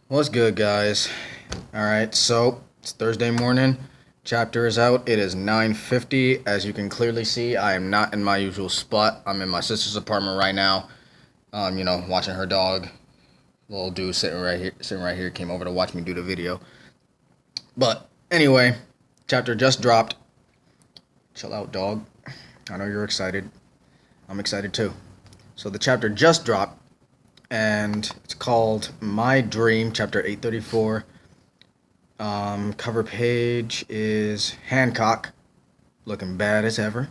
What's good, guys? Alright, so it's Thursday morning. Chapter is out. It is 9:50. As you can clearly see, I am not in my usual spot. I'm in my sister's apartment right now. Watching her dog. Little dude sitting right here, came over to watch me do the video. But anyway, chapter just dropped. Chill out, dog. I know you're excited. I'm excited too. So the chapter just dropped, and it's called My Dream, chapter 834. Cover page is Hancock, looking bad as ever.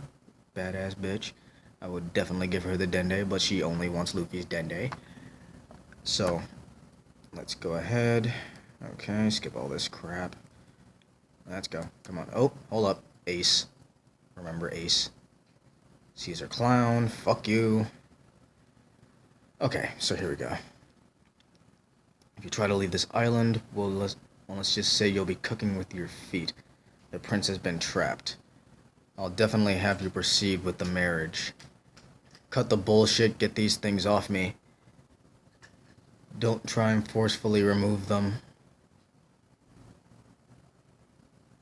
Badass bitch. I would definitely give her the dende, but she only wants Luffy's dende. So, let's go ahead. Okay, skip all this crap. Let's go. Come on. Oh, hold up. Ace. Remember Ace. Caesar Clown. Fuck you. Okay, so here we go. If you try to leave this island, let's just say you'll be cooking with your feet. The prince has been trapped. I'll definitely have you proceed with the marriage. Cut the bullshit, get these things off me. Don't try and forcefully remove them.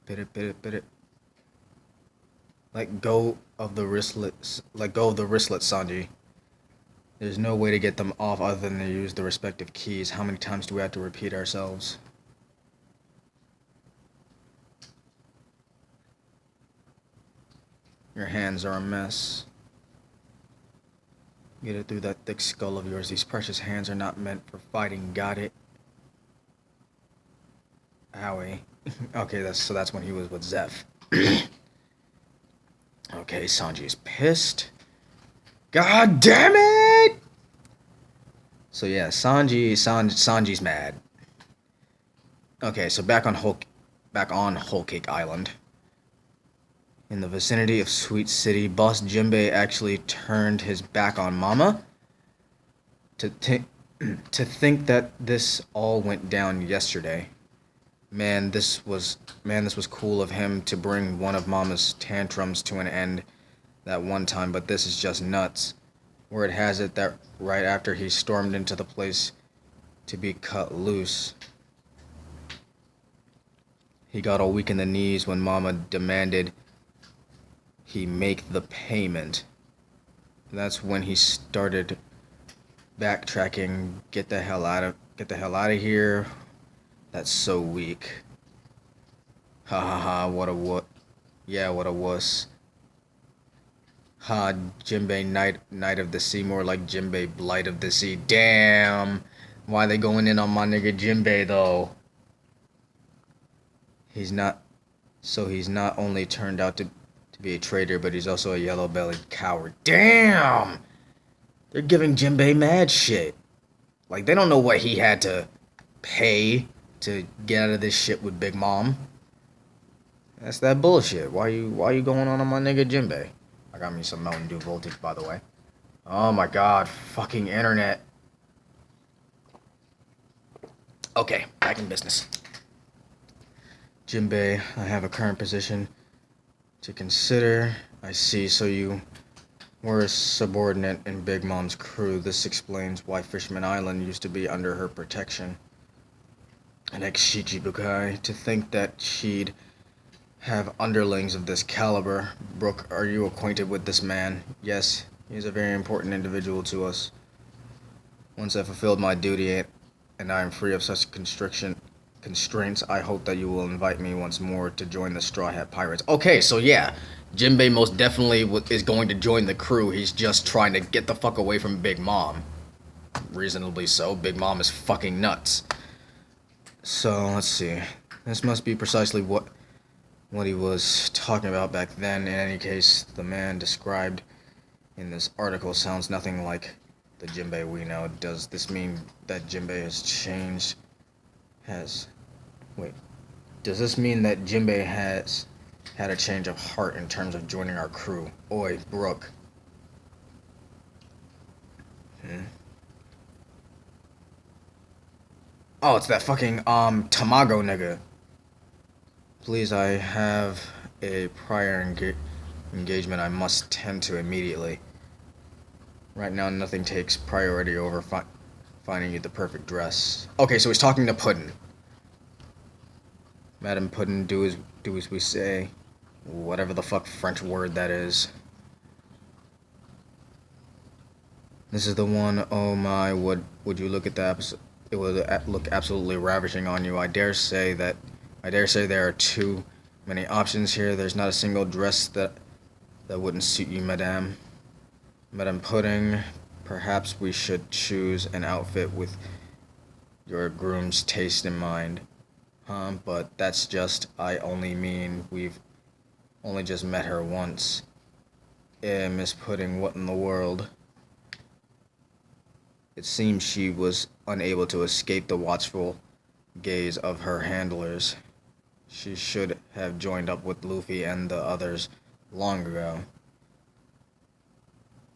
Bit it. Let go of the wristlets, Sanji. There's no way to get them off other than to use the respective keys. How many times do we have to repeat ourselves? Your hands are a mess. Get it through that thick skull of yours. These precious hands are not meant for fighting. Got it? Owie. Okay, that's when he was with Zeph. Okay, Sanji's pissed. God damn it! So yeah, Sanji's mad. Okay, so back on Whole Cake Island. In the vicinity of Sweet City, Boss Jinbei actually turned his back on Mama. To think that this all went down yesterday. Man, this was cool of him to bring one of Mama's tantrums to an end that one time, but this is just nuts. Word has it that right after he stormed into the place to be cut loose, he got all weak in the knees when Mama demanded he make the payment. That's when he started backtracking. Get the hell out of here. That's so weak. Ha ha ha, what a wuss. Ha, Jinbei Knight of the Sea, more like Jinbei Blight of the Sea. Damn! Why they going in on my nigga Jinbei though? He's not only turned out to be a traitor, but he's also a yellow-bellied coward. Damn! They're giving Jinbei mad shit. Like, they don't know what he had to pay to get out of this shit with Big Mom. That's that bullshit. Why you going on my nigga Jinbei? I got me some Mountain Dew Voltage, by the way. Oh my god, fucking internet. Okay, back in business. Jinbei, I have a current position to consider. I see, so you were a subordinate in Big Mom's crew. This explains why Fishman Island used to be under her protection. An ex-Shichibukai, to think that she'd have underlings of this caliber. Brooke, are you acquainted with this man? Yes, he's a very important individual to us. Once I fulfilled my duty and I am free of such constraints, I hope that you will invite me once more to join the Straw Hat Pirates. Okay, so yeah, Jinbei most definitely is going to join the crew. He's just trying to get the fuck away from Big Mom. Reasonably so. Big Mom is fucking nuts. So, let's see. This must be precisely what he was talking about back then. In any case, the man described in this article sounds nothing like the Jinbei we know. Does this mean that Jinbei has changed? Does this mean that Jinbei has had a change of heart in terms of joining our crew? Oi, Brooke. Oh, it's that fucking, Tamago nigga. Please, I have a prior engagement I must tend to immediately. Right now, nothing takes priority over Finding you the perfect dress. Okay, so he's talking to Puddin'. Madam Puddin', do as we say. Whatever the fuck French word that is. This is the one. Oh my, would you look at that? It would look absolutely ravishing on you. I dare say there are too many options here. There's not a single dress that wouldn't suit you, Madame. Madame Pudding, perhaps we should choose an outfit with your groom's taste in mind. But that's just, I only mean we've only just met her once. Miss Pudding, what in the world? It seems she was unable to escape the watchful gaze of her handlers. She should have joined up with Luffy and the others long ago.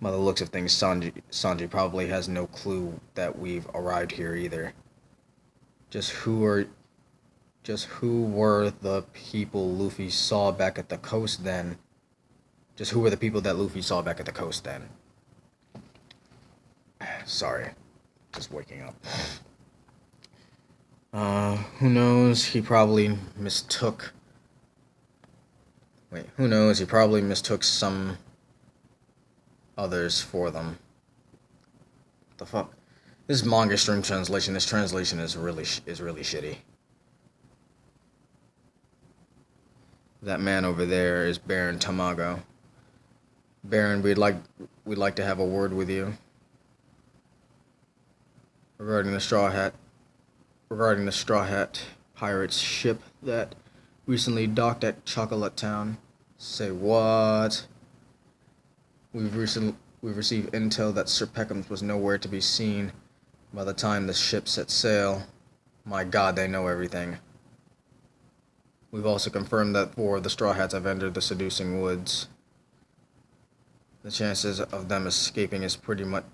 By the looks of things, Sanji probably has no clue that we've arrived here either. Just who were the people Luffy saw back at the coast then? Just who were the people that Luffy saw back at the coast then? Sorry, just waking up. Who knows? He probably mistook some others for them. What the fuck? This is manga stream translation. This translation is really shitty. That man over there is Baron Tamago. Baron, we'd like to have a word with you regarding the Straw Hat pirates ship that recently docked at Chocolate Town. Say what? We've received intel that Sir Peckham's was nowhere to be seen by the time the ship set sail. My God, they know everything. We've also confirmed that 4 of the Straw Hats have entered the seducing woods. The chances of them escaping is pretty much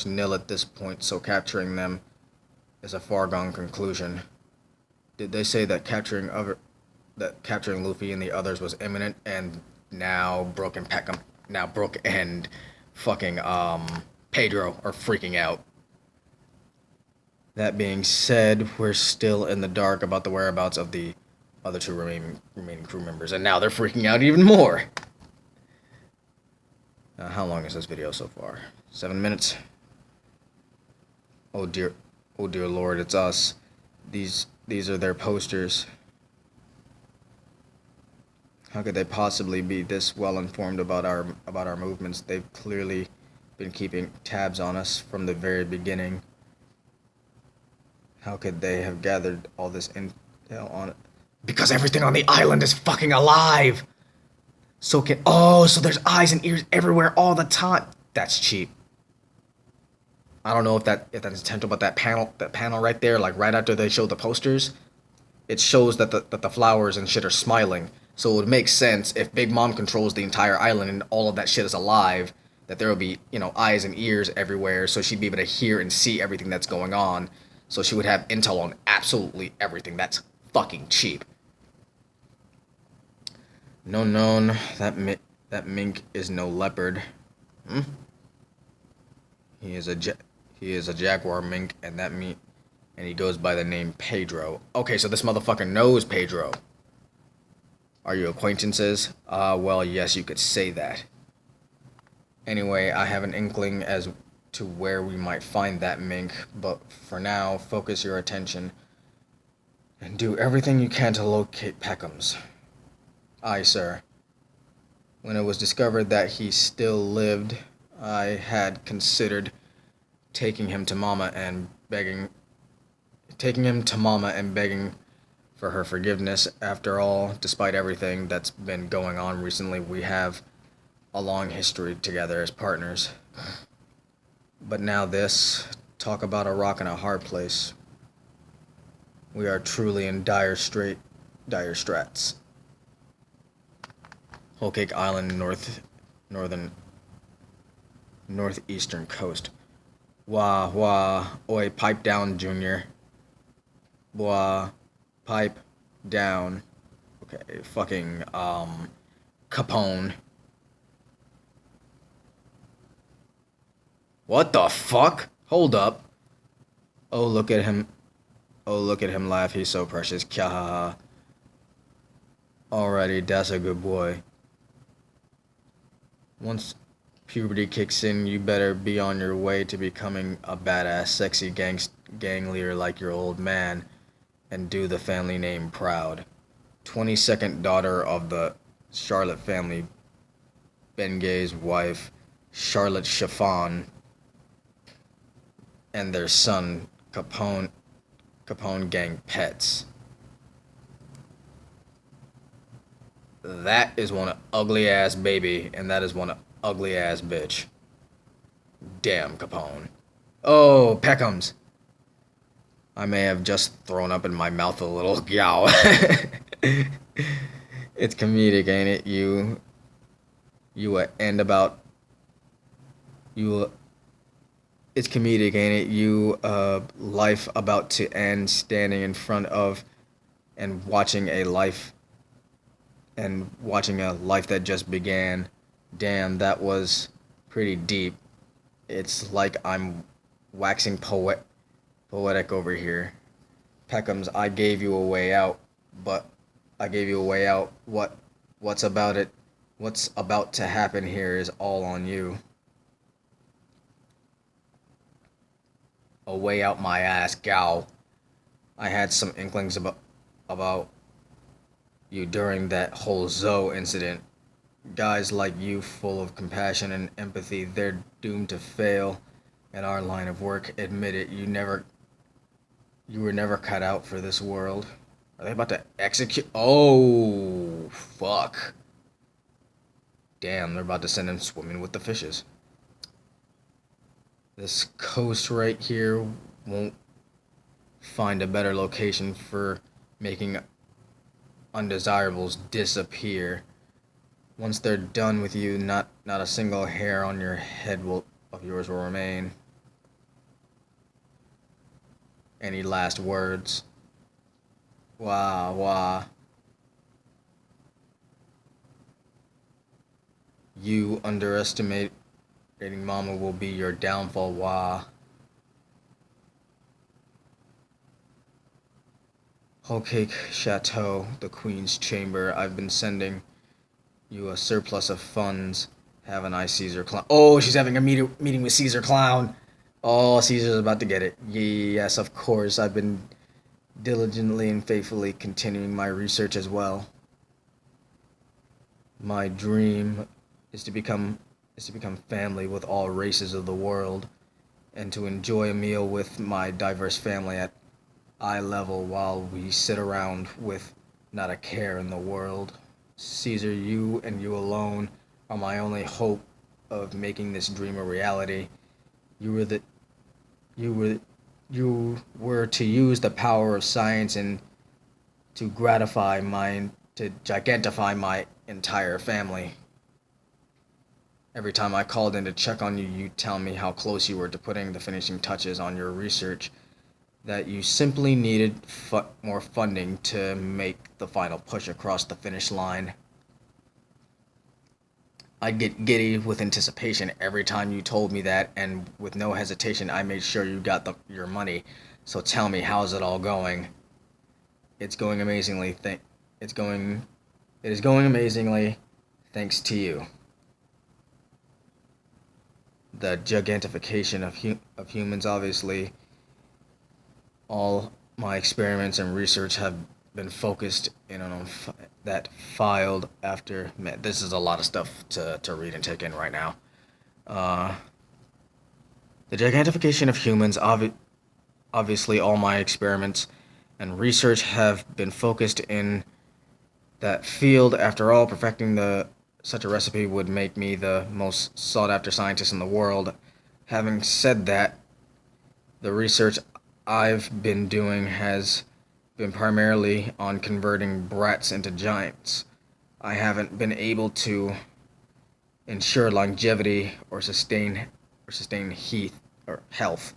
nil at this point, so capturing them is a foregone conclusion. Did they say that capturing Luffy and the others was imminent, and now Brook and fucking Pedro are freaking out? That being said, we're still in the dark about the whereabouts of the other 2 remaining crew members, and now they're freaking out even more. How long is this video so far? 7 minutes? Oh dear Lord, it's us. These are their posters. How could they possibly be this well informed about our movements? They've clearly been keeping tabs on us from the very beginning. How could they have gathered all this intel on it? Because everything on the island is fucking alive! So there's eyes and ears everywhere all the time. That's cheap. I don't know if that's intentional, but that panel right there, like right after they showed the posters, it shows that the flowers and shit are smiling. So it would make sense if Big Mom controls the entire island and all of that shit is alive, that there will be, eyes and ears everywhere, so she'd be able to hear and see everything that's going on. So she would have intel on absolutely everything. That's fucking cheap. No, that mink is no leopard. He is a jaguar mink, and he goes by the name Pedro. Okay, so this motherfucker knows Pedro. Are you acquaintances? Well, yes, you could say that. Anyway, I have an inkling as to where we might find that mink, but for now, focus your attention and do everything you can to locate Peckham's. Aye, sir. When it was discovered that he still lived, I had considered taking him to Mama and begging for her forgiveness. After all, despite everything that's been going on recently, we have a long history together as partners. But now this, talk about a rock and a hard place. We are truly in dire straits. Whole Cake Island, northeastern coast. Wah, oi, pipe down, Junior. Wah, pipe down. Okay, fucking, Capone. What the fuck? Hold up. Oh, look at him. Oh, look at him laugh. He's so precious. Kya ha ha. Alrighty, that's a good boy. Once puberty kicks in, you better be on your way to becoming a badass, sexy gang leader like your old man and do the family name proud. 22nd daughter of the Charlotte family, Bengay's wife, Charlotte Chiffon, and their son, Capone gang pets. That is one ugly ass baby, and that is one ugly ass bitch. Damn, Capone. Oh, Peckhams. I may have just thrown up in my mouth a little. Yow. It's comedic, ain't it? You end about you. It's comedic, ain't it? Life about to end, standing in front of and watching a life that just began. Damn, that was pretty deep. It's like I'm waxing poetic over here. Peckhams, I gave you a way out, but I gave you a way out. What's about it? What's about to happen here is all on you. A way out my ass, gal. I had some inklings about you during that whole Zoe incident. Guys like you, full of compassion and empathy, they're doomed to fail in our line of work. Admit it, you were never cut out for this world. Are they about to execute? Oh, fuck. Damn, they're about to send him swimming with the fishes. This coast right here won't find a better location for making undesirables disappear. Once they're done with you, not a single hair on your head of yours will remain. Any last words? Wah, wah. You underestimating Mama will be your downfall, wah. Whole Cake Chateau, the Queen's Chamber. I've been sending you a surplus of funds. Haven't I, Caesar Clown? Oh, she's having a meeting with Caesar Clown. Oh, Caesar's about to get it. Yes, of course. I've been diligently and faithfully continuing my research as well. My dream is to become family with all races of the world, and to enjoy a meal with my diverse family at eye level while we sit around with not a care in the world. Caesar, you and you alone are my only hope of making this dream a reality. You were to use the power of science and to gigantify my entire family. Every time I called in to check on you, you'd tell me how close you were to putting the finishing touches on your research, that you simply needed more funding to make the final push across the finish line. I'd get giddy with anticipation every time you told me that, and with no hesitation, I made sure you got your money. So tell me, how's it all going? It's going amazingly. It is going amazingly, thanks to you. The gigantification of humans, obviously. All my experiments and research have been focused in on that filed after. Man, this is a lot of stuff to read and take in right now. The gigantification of humans, obviously all my experiments and research have been focused in that field. After all, perfecting such a recipe would make me the most sought-after scientist in the world. Having said that, the research I've been doing has been primarily on converting brats into giants. I haven't been able to ensure longevity or sustain health.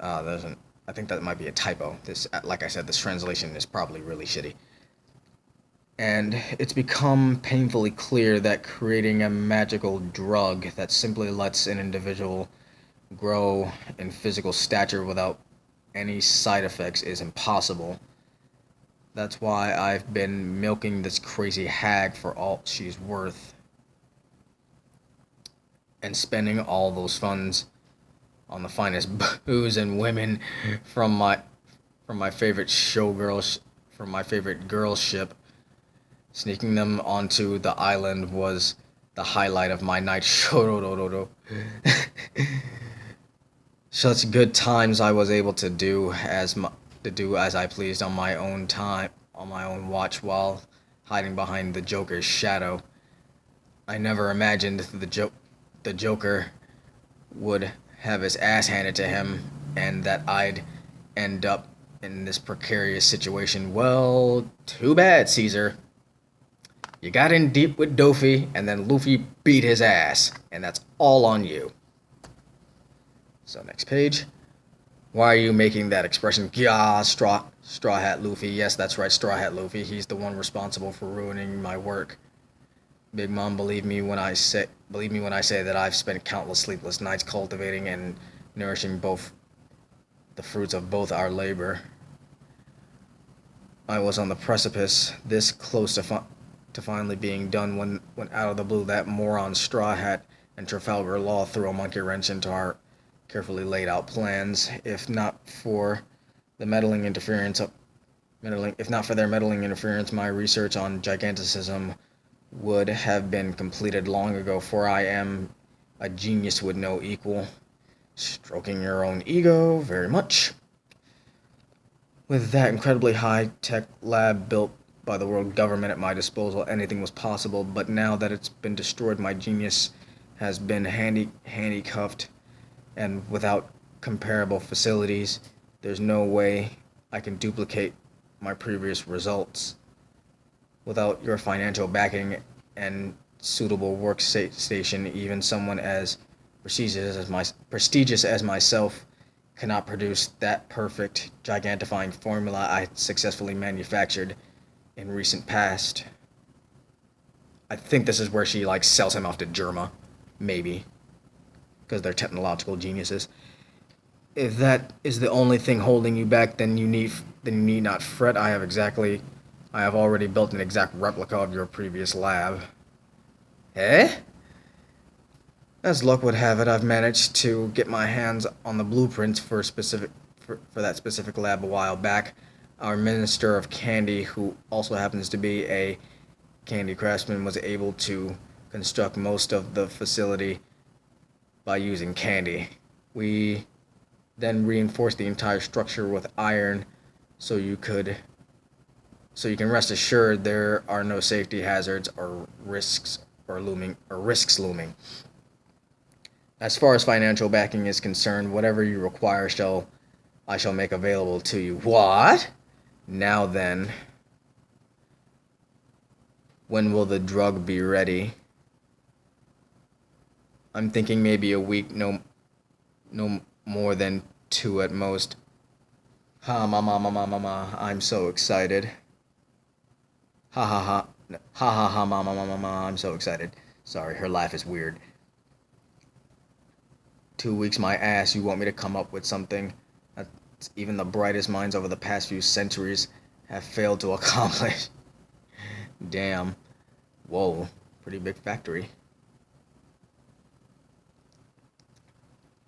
I think that might be a typo. Like I said, this translation is probably really shitty. And it's become painfully clear that creating a magical drug that simply lets an individual grow in physical stature without any side effects is impossible. That's why I've been milking this crazy hag for all she's worth and spending all those funds on the finest booze and women from my favorite showgirls from my favorite girl ship. Sneaking them onto the island was the highlight of my night. Such good times I was able to do as I pleased on my own time, on my own watch, while hiding behind the Joker's shadow. I never imagined the Joker would have his ass handed to him, and that I'd end up in this precarious situation. Well, too bad, Caesar. You got in deep with Dofi, and then Luffy beat his ass, and that's all on you. So next page. Why are you making that expression? Gah, straw hat Luffy. Yes, that's right, Straw Hat Luffy. He's the one responsible for ruining my work. Big Mom, believe me when I say that I've spent countless sleepless nights cultivating and nourishing both the fruits of both our labor. I was on the precipice, this close to finally being done, when out of the blue that moron Straw Hat and Trafalgar Law threw a monkey wrench into our carefully laid out plans. If not for their meddling interference, my research on giganticism would have been completed long ago, for I am a genius with no equal. Stroking your own ego very much. With that incredibly high-tech lab built by the world government at my disposal, anything was possible, but now that it's been destroyed, my genius has been handcuffed, and without comparable facilities, there's no way I can duplicate my previous results. Without your financial backing and suitable workstation, even someone as prestigious as myself cannot produce that perfect, gigantifying formula I successfully manufactured in recent past. I think this is where she sells him off to Germa, maybe, because they're technological geniuses. If that is the only thing holding you back, then you need not fret. I have already built an exact replica of your previous lab. Eh? As luck would have it, I've managed to get my hands on the blueprints for that specific lab a while back. Our Minister of Candy, who also happens to be a candy craftsman, was able to construct most of the facility by using candy. We then reinforced the entire structure with iron, so you can rest assured there are no safety hazards or risks looming. As far as financial backing is concerned, whatever you require I shall make available to you. What? Now then, when will the drug be ready? I'm thinking maybe a week, no more than 2 at most. Ha mama, I'm so excited. Ha ha ha. Ha ha ha mama, I'm so excited. Sorry, her laugh is weird. 2 weeks my ass, you want me to come up with something that even the brightest minds over the past few centuries have failed to accomplish. Damn. Whoa, pretty big factory.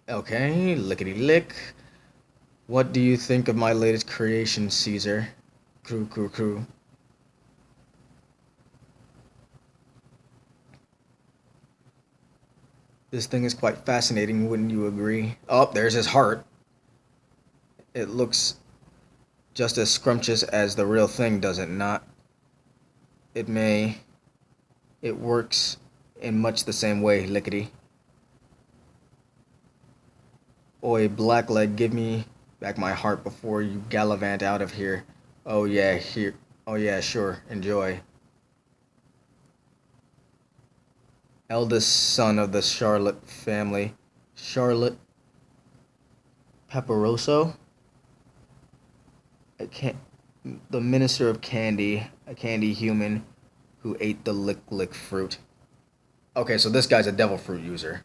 Okay, lickety-lick. What do you think of my latest creation, Caesar? Crew. This thing is quite fascinating, wouldn't you agree? Oh, there's his heart. It looks just as scrumptious as the real thing, does it not? It works in much the same way, lickety. Oi, Blackleg, give me back my heart before you gallivant out of here. Oh yeah, sure, enjoy. Eldest son of the Charlotte family, Charlotte Paparoso? The Minister of Candy, a candy human who ate the lick fruit. Okay, so this guy's a devil fruit user.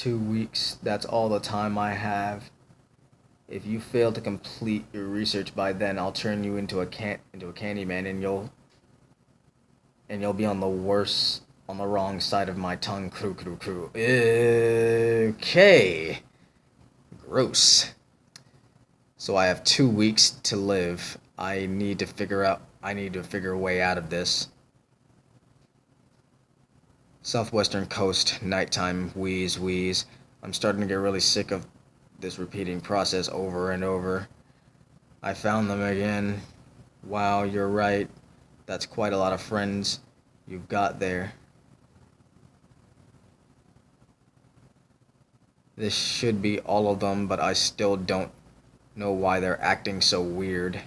2 weeks. That's all the time I have. If you fail to complete your research by then, I'll turn you into a Candyman, and you'll be on the wrong side of my tongue. Crew. Okay. Gross. So I have 2 weeks to live. I need to figure a way out of this. Southwestern coast, nighttime, wheeze. I'm starting to get really sick of this repeating process over and over. I found them again. Wow, you're right. That's quite a lot of friends you've got there. This should be all of them, but I still don't know why they're acting so weird.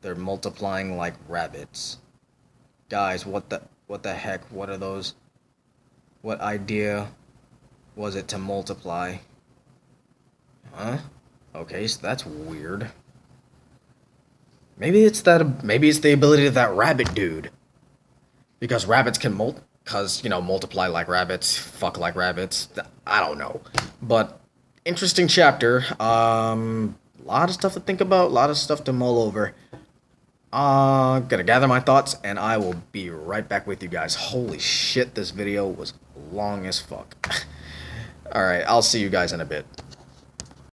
They're multiplying like rabbits. Guys, what the heck? What are those? What idea was it to multiply? Huh? Okay, so that's weird. Maybe it's the ability of that rabbit dude. Because rabbits can multiply like rabbits, fuck like rabbits. I don't know. But interesting chapter. Lot of stuff to think about, a lot of stuff to mull over. Gonna gather my thoughts, and I will be right back with you guys. Holy shit, this video was long as fuck. Alright, I'll see you guys in a bit.